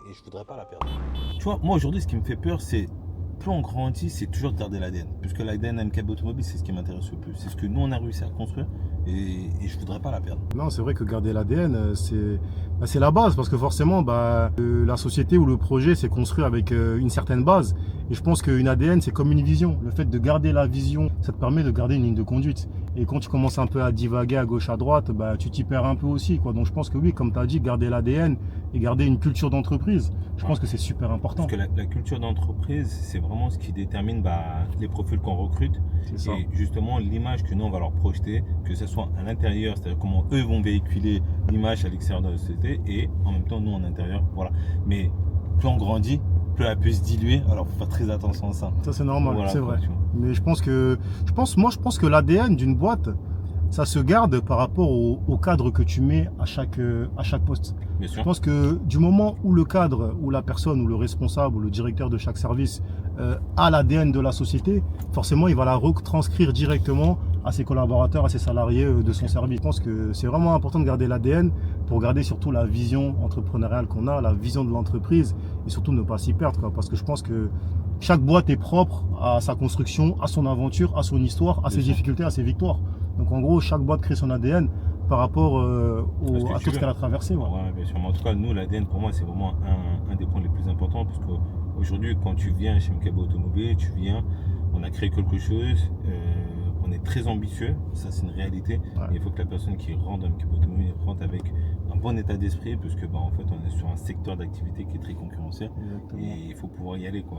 je voudrais pas la perdre. Tu vois, moi aujourd'hui, ce qui me fait peur, c'est plus on grandit, c'est toujours de garder l'ADN. Puisque l'ADN MKB Automobile, c'est ce qui m'intéresse le plus. C'est ce que nous, on a réussi à construire et je voudrais pas la perdre. Non, c'est vrai que garder l'ADN, c'est la base, parce que forcément, la société ou le projet s'est construit avec une certaine base. Et je pense qu'une ADN, c'est comme une vision. Le fait de garder la vision, ça te permet de garder une ligne de conduite. Et quand tu commences un peu à divaguer à gauche, à droite, tu t'y perds un peu aussi, quoi. Donc je pense que oui, comme tu as dit, garder l'ADN et garder une culture d'entreprise, je pense que c'est super important. Parce que la culture d'entreprise, c'est vraiment ce qui détermine les profils qu'on recrute. C'est ça. Et justement, l'image que nous, on va leur projeter, que ce soit à l'intérieur, c'est-à-dire comment eux vont véhiculer l'image à l'extérieur de la société, et en même temps, nous, en intérieur. Voilà. Mais plus on grandit, plus elle peut se diluer. Alors, il faut faire très attention à ça. Ça, c'est normal, Voilà, c'est vrai. tu vois. Mais je pense que l'ADN d'une boîte, ça se garde par rapport au cadre que tu mets à chaque poste. Bien Je sûr. pense que du moment où le cadre, ou la personne, ou le responsable, ou le directeur de chaque service a l'ADN de la société, forcément, il va la retranscrire directement à ses collaborateurs, à ses salariés de son service. Je pense que c'est vraiment important de garder l'ADN pour garder surtout la vision entrepreneuriale qu'on a, la vision de l'entreprise, et surtout ne pas s'y perdre, quoi, parce que je pense que chaque boîte est propre à sa construction, à son aventure, à son histoire, à ses difficultés, à ses victoires. Donc en gros, chaque boîte crée son ADN par rapport à tout ce qu'elle a traversé. Ouais. Ouais, bien sûr. Mais en tout cas, nous, l'ADN, pour moi, c'est vraiment un des points les plus importants. Parce qu'aujourd'hui, quand tu viens chez MKB Automobile, on a créé quelque chose, on est très ambitieux, ça c'est une réalité. Ouais. Et il faut que la personne qui rentre dans MKB Automobile rentre avec un bon état d'esprit, parce que en fait, on est sur un secteur d'activité qui est très concurrentiel. Exactement. Et il faut pouvoir y aller, quoi.